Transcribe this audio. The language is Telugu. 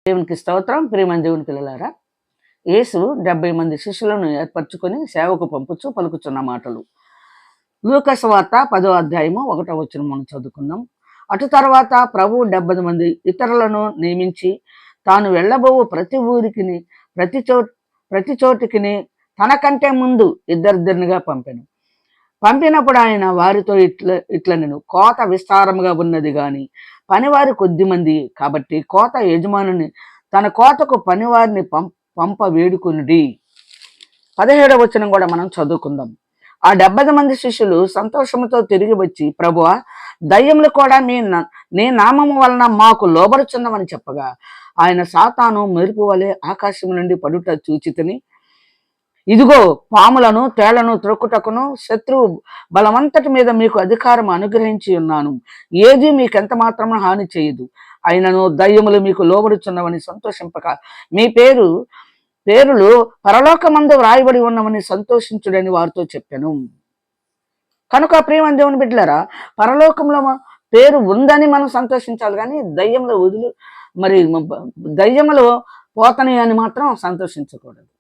దేవునికి స్తోత్రం. ప్రియమైన దేవుని పిల్లలారా, యేసు 70 మంది శిష్యులను ఏర్పరచుకొని సేవకు పంపుచు పలుకుచున్న మాటలు. లూకాసు వార్త 10వ అధ్యాయము 1వ వచనం మనం చదువుకుందాం. అటు తర్వాత ప్రభువు 70 మంది ఇతరులను నియమించి తాను వెళ్ళబోవు ప్రతి ఊరికిని ప్రతి చోటికిని తనకంటే ముందు ఇద్దరిద్దరినిగా పంపినప్పుడు ఆయన వారితో ఇట్లనెను, కోత విస్తారముగా ఉన్నది గాని పనివారు కొద్దిమంది, కాబట్టి కోత యజమానుని తన కోతకు పనివారిని పంప వేడుకునుడి. 17వ వచనం కూడా మనం చదువుకుందాం. ఆ 70 మంది శిష్యులు సంతోషంతో తిరిగి వచ్చి, ప్రభువా, దయ్యములు కూడా నీ నామము వలన మాకు లోబడుచున్నవని చెప్పగా, ఆయన సాతాను మెరుపు వలె ఆకాశం నుండి పడుట చూచితిని. ఇదిగో, పాములను తేళ్లను త్రొక్కుటకును శత్రువు బలమంతటి మీద మీకు అధికారం అనుగ్రహించి ఉన్నాను. ఏది మీకెంత మాత్రము హాని చేయదు. అయినను దయ్యములు మీకు లోబడుచున్నవని సంతోషింపక మీ పేరులు పరలోకమందు వ్రాయబడి ఉన్నవని సంతోషించుడని వారితో చెప్పాను. కనుక ప్రియమైన దేవుని బిడ్డలారా, పరలోకంలో పేరు ఉందని మనం సంతోషించాలి, కానీ దయ్యములు దయ్యములు పోతని అని మాత్రం సంతోషించకూడదు.